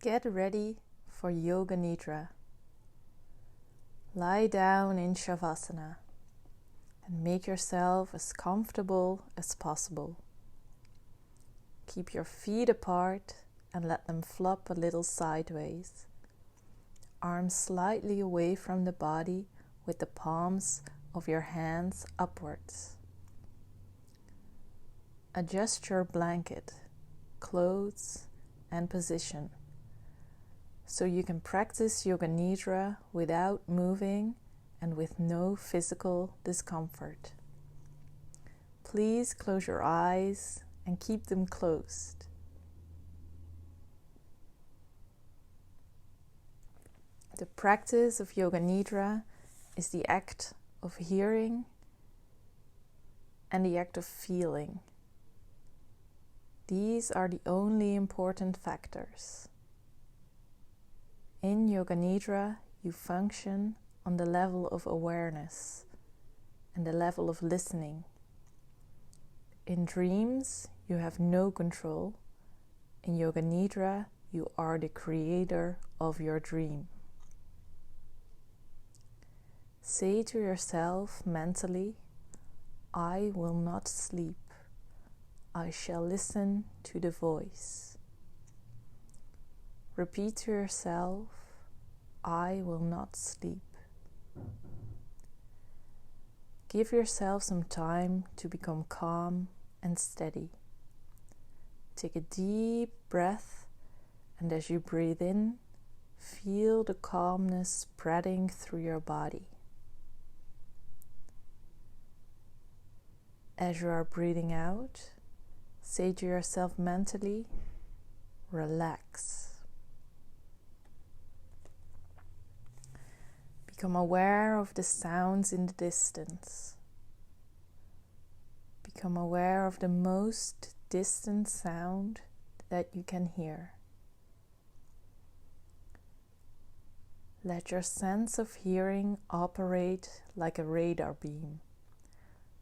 Get ready for Yoga Nidra. Lie down in Shavasana and make yourself as comfortable as possible. Keep your feet apart and let them flop a little sideways. Arms slightly away from the body with the palms of your hands upwards. Adjust your blanket, clothes, and position so you can practice Yoga Nidra without moving and with no physical discomfort. Please close your eyes and keep them closed. The practice of Yoga Nidra is the act of hearing and the act of feeling. These are the only important factors. In Yoga Nidra, you function on the level of awareness and the level of listening. In dreams, you have no control. In Yoga Nidra, you are the creator of your dream. Say to yourself mentally, I will not sleep. I shall listen to the voice. Repeat to yourself, I will not sleep. Give yourself some time to become calm and steady. Take a deep breath, and as you breathe in, feel the calmness spreading through your body. As you are breathing out, say to yourself mentally, relax. Become aware of the sounds in the distance. Become aware of the most distant sound that you can hear. Let your sense of hearing operate like a radar beam,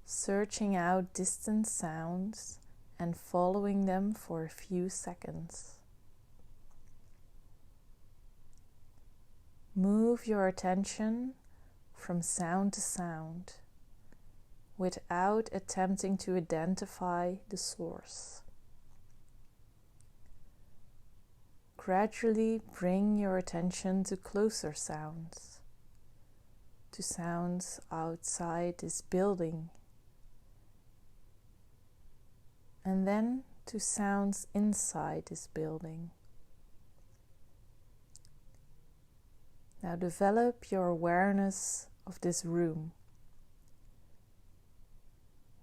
searching out distant sounds and following them for a few seconds. Move your attention from sound to sound without attempting to identify the source. Gradually bring your attention to closer sounds, to sounds outside this building, and then to sounds inside this building. Now develop your awareness of this room.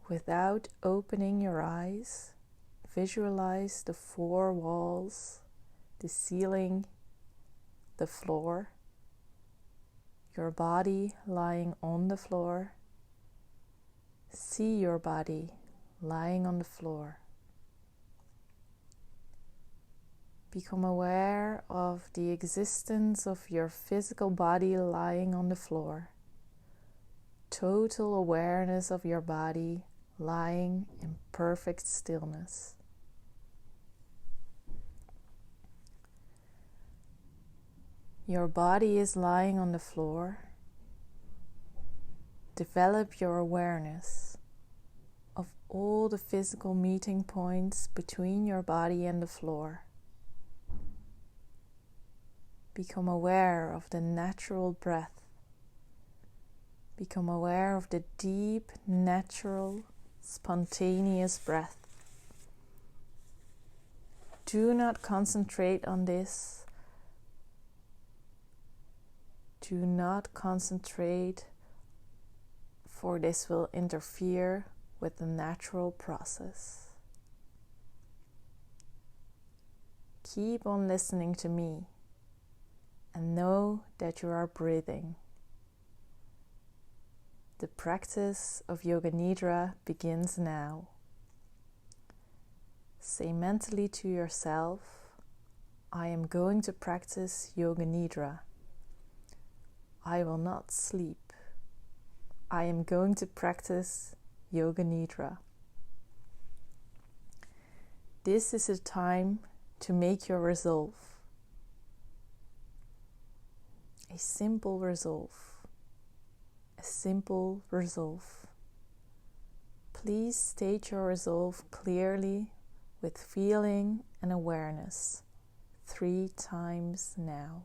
Without opening your eyes, visualize the four walls, the ceiling, the floor, your body lying on the floor. See your body lying on the floor. Become aware of the existence of your physical body lying on the floor. Total awareness of your body lying in perfect stillness. Your body is lying on the floor. Develop your awareness of all the physical meeting points between your body and the floor. Become aware of the natural breath. Become aware of the deep, natural, spontaneous breath. Do not concentrate on this. Do not concentrate, for this will interfere with the natural process. Keep on listening to me and know that you are breathing. The practice of Yoga Nidra begins now. Say mentally to yourself, I am going to practice Yoga Nidra. I will not sleep. I am going to practice Yoga Nidra. This is a time to make your resolve. a simple resolve. A simple resolve. Please state your resolve clearly with feeling and awareness 3 times now.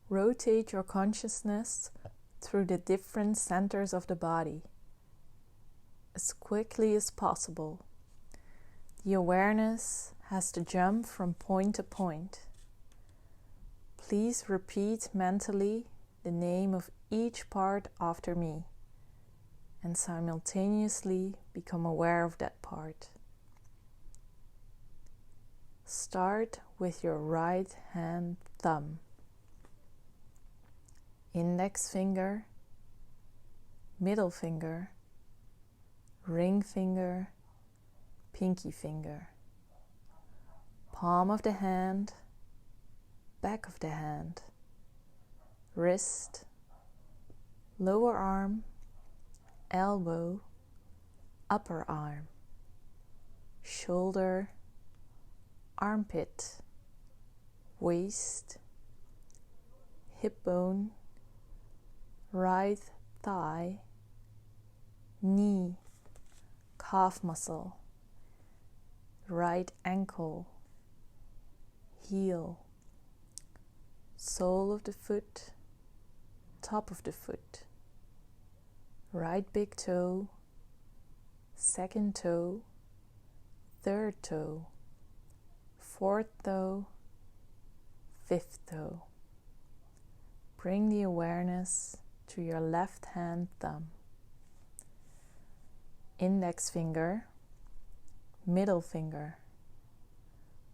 Rotate your consciousness through the different centers of the body as quickly as possible. The awareness has to jump from point to point. Please repeat mentally the name of each part after me and simultaneously become aware of that part. Start with your right hand thumb. Index finger, middle finger, ring finger, pinky finger, palm of the hand, back of the hand, wrist, lower arm, elbow, upper arm, shoulder, armpit, waist, hip bone, right thigh, knee, calf muscle, right ankle, heel, sole of the foot, top of the foot, right big toe, second toe, third toe, fourth toe, fifth toe. Bring the awareness to your left hand thumb. Index finger, middle finger,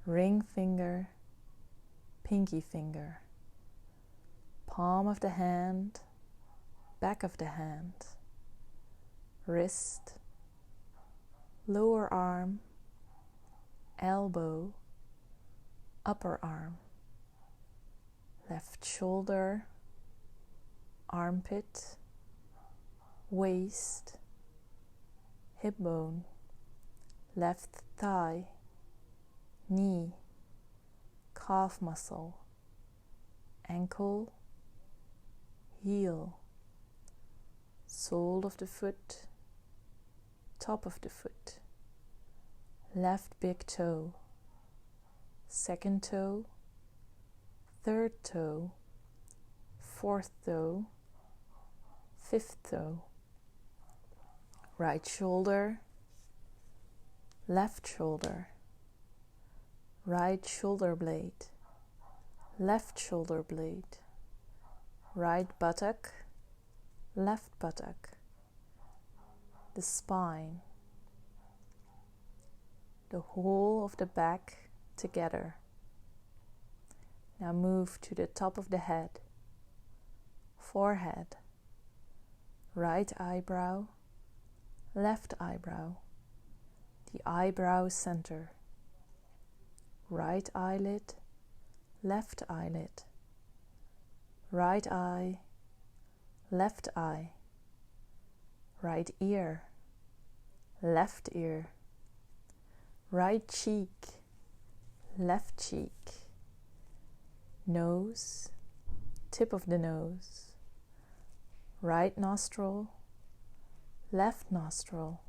ring finger, pinky finger, palm of the hand, back of the hand, wrist, lower arm, elbow, upper arm, left shoulder, armpit, waist, hip bone, left thigh, knee, calf muscle, ankle, heel, sole of the foot, top of the foot, left big toe, second toe, third toe, fourth toe, fifth toe, right shoulder, left shoulder, right shoulder blade, left shoulder blade, right buttock, left buttock, the spine, the whole of the back together. Now move to the top of the head, forehead, right eyebrow, left eyebrow, the eyebrow center, right eyelid, left eyelid, right eye, left eye, right ear, left ear, right cheek, left cheek, nose, tip of the nose, right nostril, left nostril,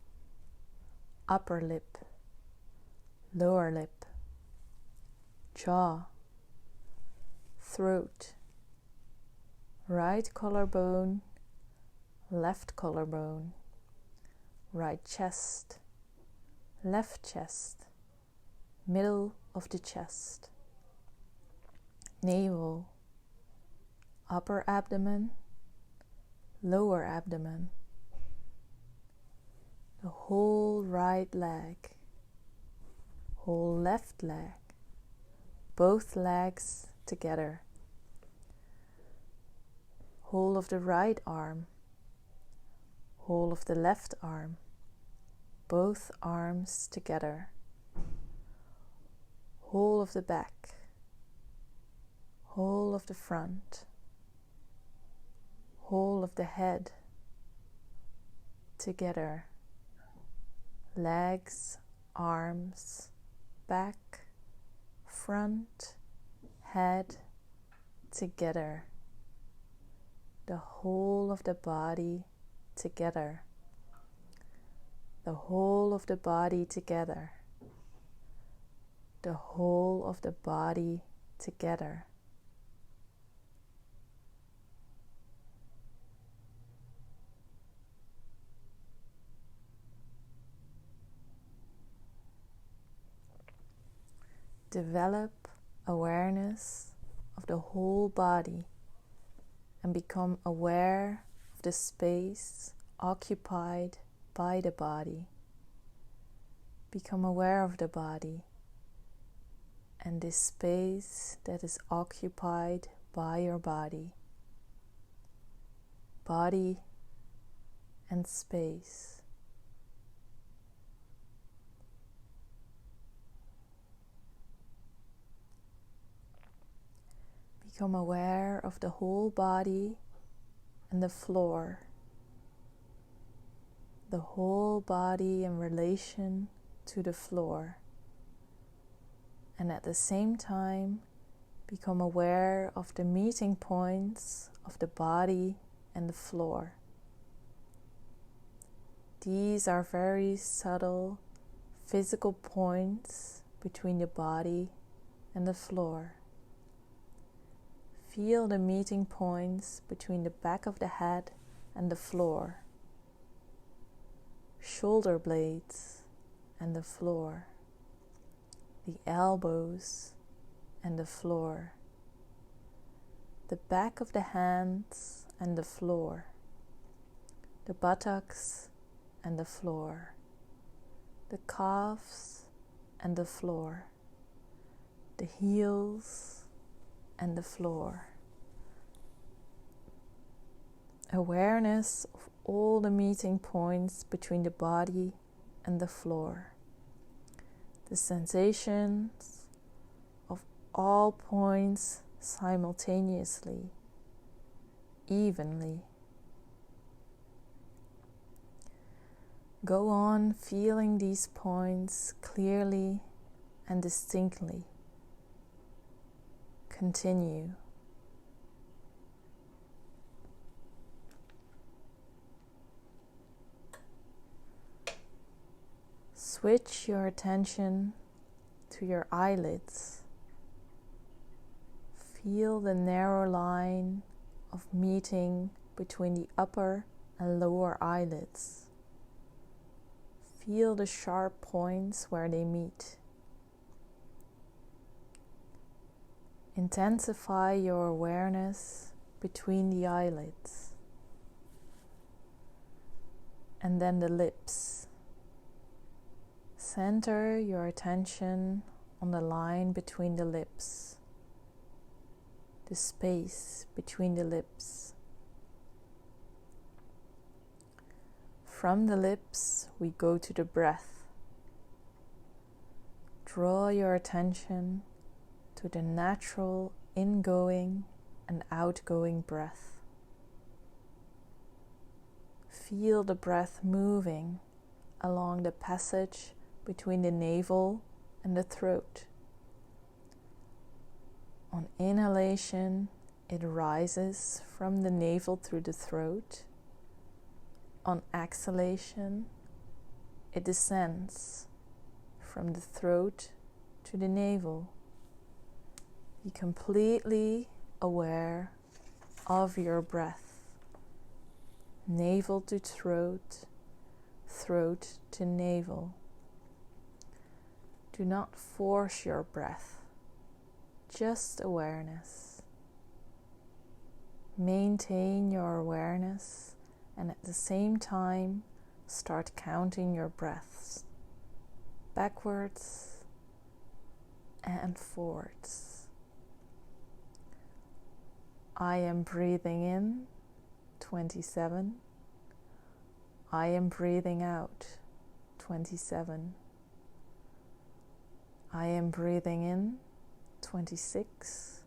upper lip, lower lip, jaw, throat, right collarbone, left collarbone, right chest, left chest, middle of the chest, navel, upper abdomen, lower abdomen, the whole right leg, whole left leg, both legs together, whole of the right arm, whole of the left arm, both arms together, whole of the back, whole of the front, whole of the head together. Legs, arms, back, front, head together. The whole of the body together. The whole of the body together. The whole of the body together. Develop awareness of the whole body and become aware of the space occupied by the body. Become aware of the body and this space that is occupied by your body. Body and space. Become aware of the whole body and the floor. The whole body in relation to the floor. And at the same time, become aware of the meeting points of the body and the floor. These are very subtle physical points between the body and the floor. Feel the meeting points between the back of the head and the floor, shoulder blades and the floor, the elbows and the floor, the back of the hands and the floor, the buttocks and the floor, the calves and the floor, the heels and the floor. Awareness of all the meeting points between the body and the floor. The sensations of all points simultaneously, evenly. Go on feeling these points clearly and distinctly. Continue. Switch your attention to your eyelids. Feel the narrow line of meeting between the upper and lower eyelids. Feel the sharp points where they meet. Intensify your awareness between the eyelids. And then the lips. Center your attention on the line between the lips, the space between the lips. From the lips, we go to the breath. Draw your attention to the natural ingoing and outgoing breath. Feel the breath moving along the passage between the navel and the throat. On inhalation, it rises from the navel through the throat. On exhalation, it descends from the throat to the navel. Be completely aware of your breath. Navel to throat, throat to navel. Do not force your breath, just awareness. Maintain your awareness and at the same time start counting your breaths, backwards and forwards. I am breathing in, 27. I am breathing out, 27. I am breathing in, 26.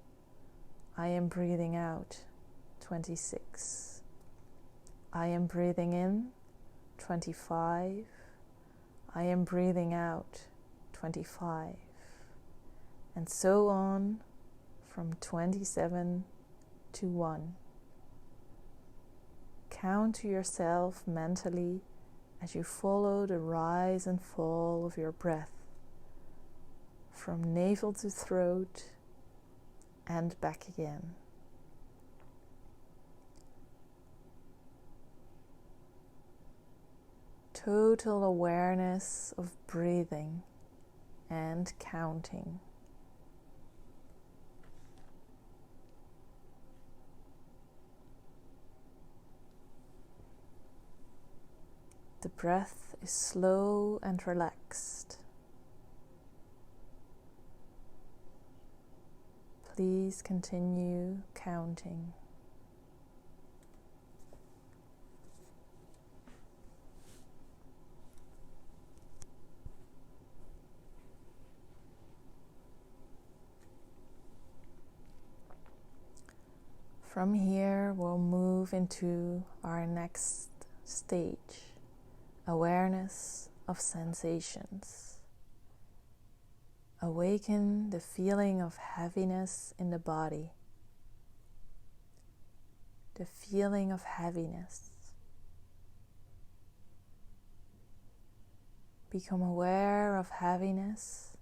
I am breathing out, 26. I am breathing in 25. I am breathing out 25. And so on from 27 to 1. Count to yourself mentally as you follow the rise and fall of your breath from navel to throat and back again. Total awareness of breathing and counting. The breath is slow and relaxed. Please continue counting. From here, we'll move into our next stage, awareness of sensations. Awaken the feeling of heaviness in the body. The feeling of heaviness. Become aware of heaviness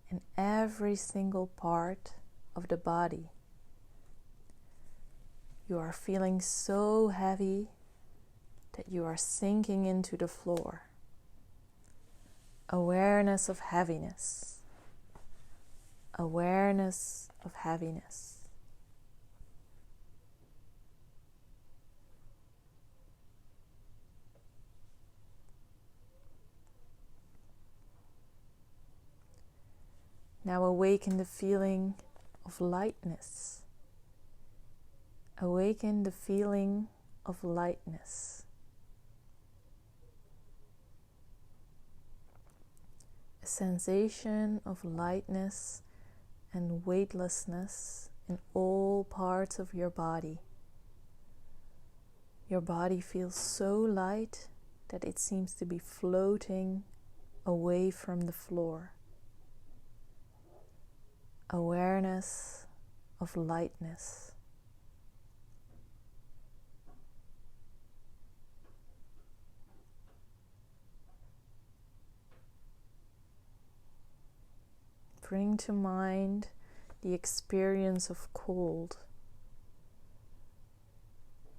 in every single part of the body. You are feeling so heavy that you are sinking into the floor. Awareness of heaviness. Awareness of heaviness. Now awaken the feeling of lightness. Awaken the feeling of lightness. A sensation of lightness and weightlessness in all parts of your body. Your body feels so light that it seems to be floating away from the floor. Awareness of lightness. Bring to mind the experience of cold.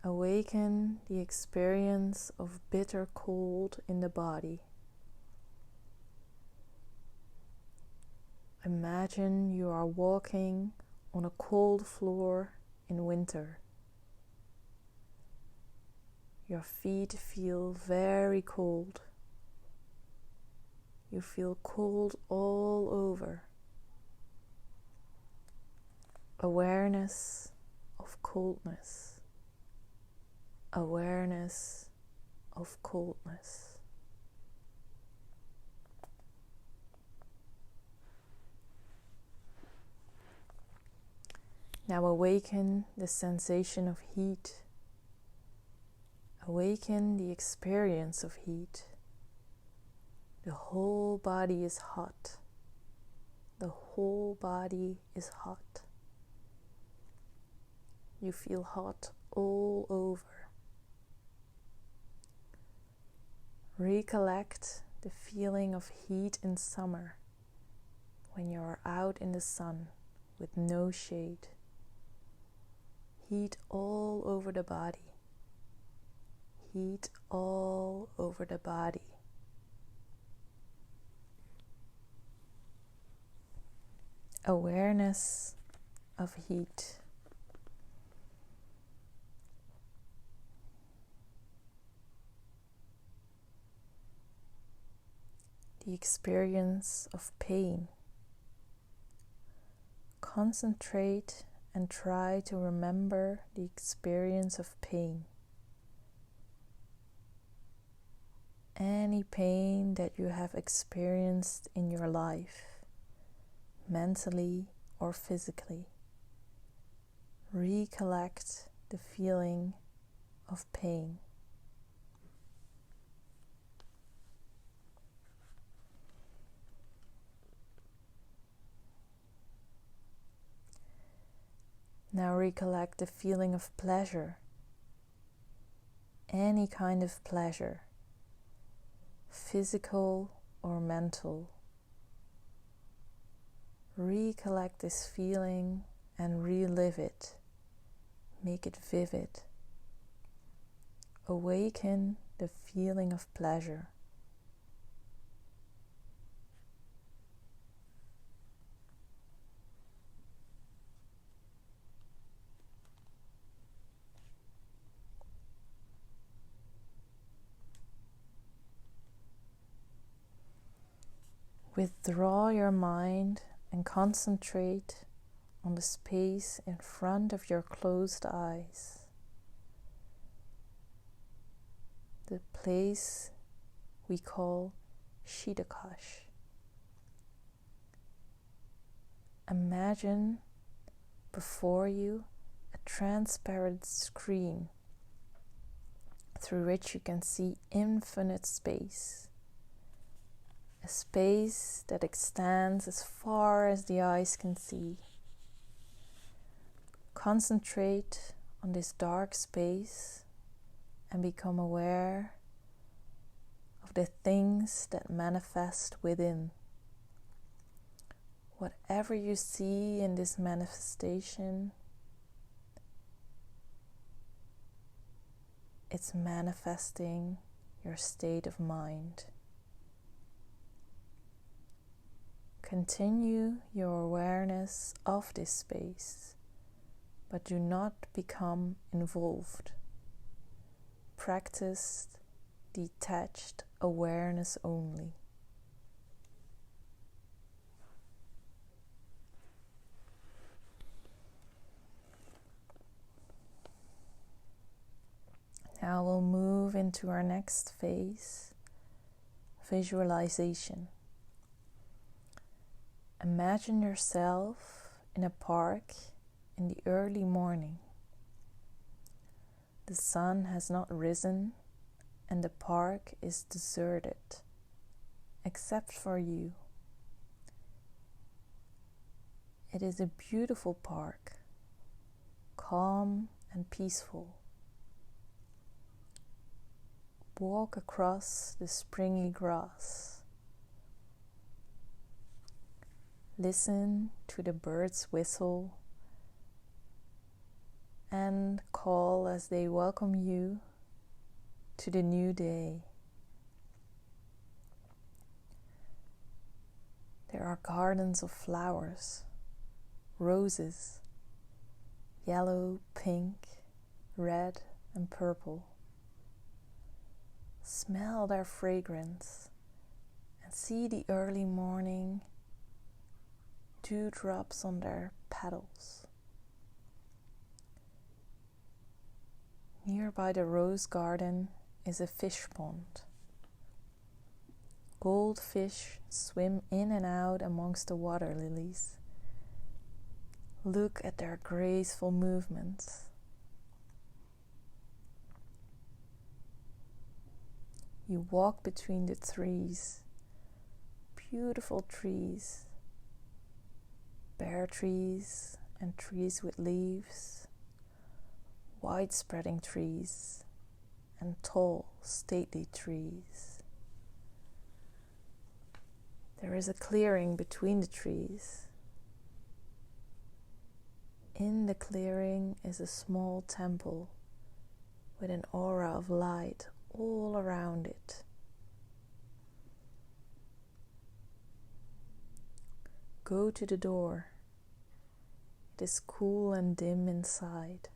Awaken the experience of bitter cold in the body. Imagine you are walking on a cold floor in winter. Your feet feel very cold. You feel cold all over. Awareness of coldness. Awareness of coldness. Now awaken the sensation of heat. Awaken the experience of heat. The whole body is hot. The whole body is hot. You feel hot all over. Recollect the feeling of heat in summer when you are out in the sun with no shade. Heat all over the body. Heat all over the body. Awareness of heat. The experience of pain. Concentrate and try to remember the experience of pain. Any pain that you have experienced in your life, mentally or physically. Recollect the feeling of pain. Now recollect the feeling of pleasure, any kind of pleasure, physical or mental. Recollect this feeling and relive it. Make it vivid. Awaken the feeling of pleasure. Withdraw your mind and concentrate on the space in front of your closed eyes. The place we call Shidakash. Imagine before you a transparent screen through which you can see infinite space. A space that extends as far as the eyes can see. Concentrate on this dark space and become aware of the things that manifest within. Whatever you see in this manifestation, it's manifesting your state of mind. Continue your awareness of this space, but do not become involved. Practice detached awareness only. Now we'll move into our next phase, visualization. Imagine yourself in a park in the early morning. The sun has not risen and the park is deserted, except for you. It is a beautiful park, calm and peaceful. Walk across the springy grass. Listen to the birds whistle and call as they welcome you to the new day. There are gardens of flowers, roses, yellow, pink, red, and purple. Smell their fragrance and see the early morning dewdrops on their petals. Nearby the rose garden is a fish pond. Goldfish swim in and out amongst the water lilies. Look at their graceful movements. You walk between the trees, beautiful trees, bare trees and trees with leaves, wide spreading trees and tall, stately trees. There is a clearing between the trees. In the clearing is a small temple with an aura of light all around it. Go to the door. It is cool and dim inside.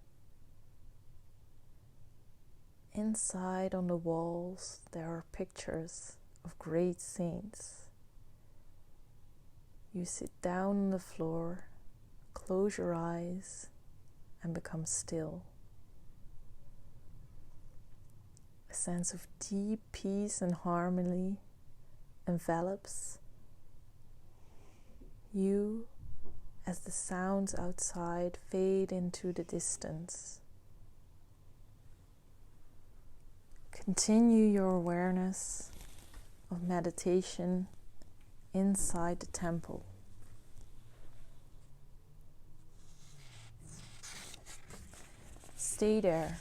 Inside on the walls there are pictures of great saints. You sit down on the floor, close your eyes, and become still. A sense of deep peace and harmony envelops you as the sounds outside fade into the distance. Continue your awareness of meditation inside the temple. stay there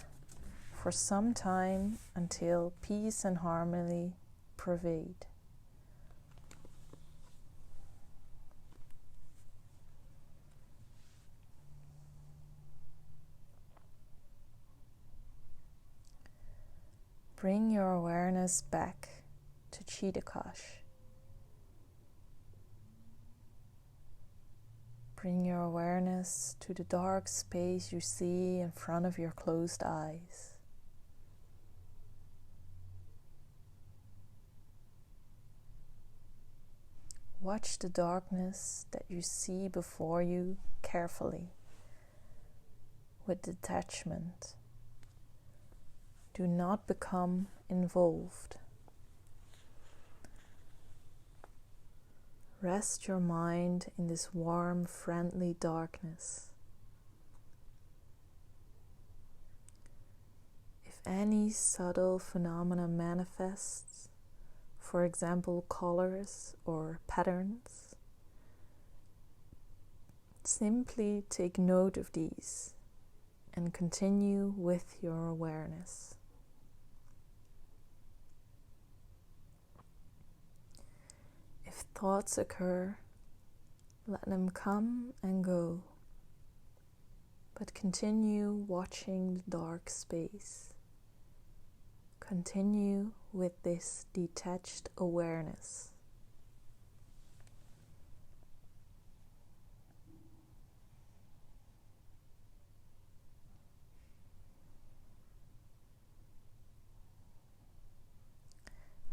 for some time until peace and harmony pervade. Bring your awareness back to Chittakash. Bring your awareness to the dark space you see in front of your closed eyes. Watch the darkness that you see before you carefully, with detachment. Do not become involved. Rest your mind in this warm, friendly darkness. If any subtle phenomena manifests, for example, colors or patterns, simply take note of these and continue with your awareness. If thoughts occur, let them come and go, but continue watching the dark space. Continue with this detached awareness.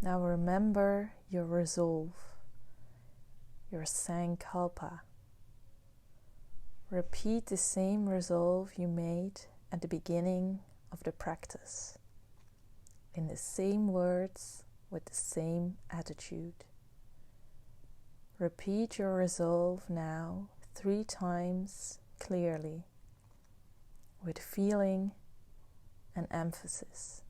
Now remember your resolve, your sankalpa. Repeat the same resolve you made at the beginning of the practice, in the same words, with the same attitude. Repeat your resolve now 3 times clearly, with feeling and emphasis.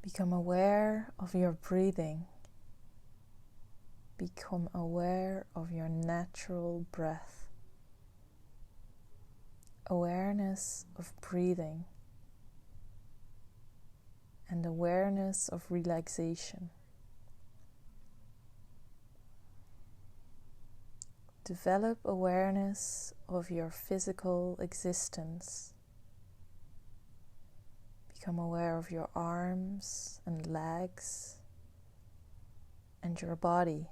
Become aware of your breathing. Become aware of your natural breath. Awareness of breathing and awareness of relaxation. Develop awareness of your physical existence. Become aware of your arms and legs and your body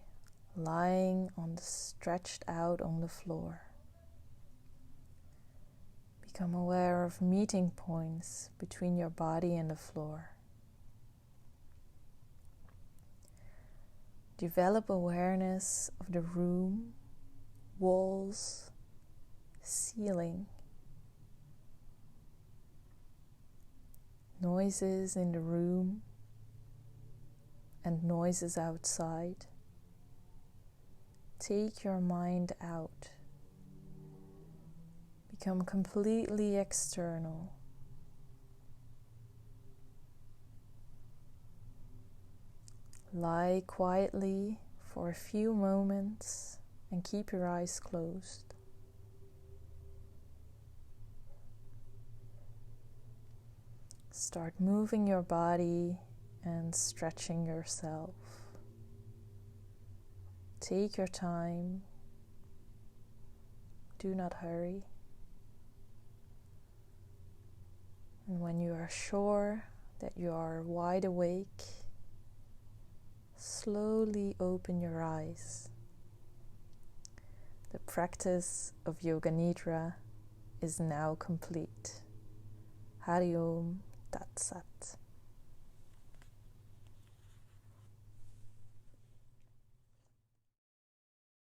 lying stretched out on the floor. Become aware of meeting points between your body and the floor. Develop awareness of the room, walls, ceiling, noises in the room and noises outside. Take your mind out. Become completely external. Lie quietly for a few moments and keep your eyes closed. Start moving your body and stretching yourself. Take your time. Do not hurry. And when you are sure that you are wide awake, slowly open your eyes. The practice of Yoga Nidra is now complete. Hari Om Tat Sat.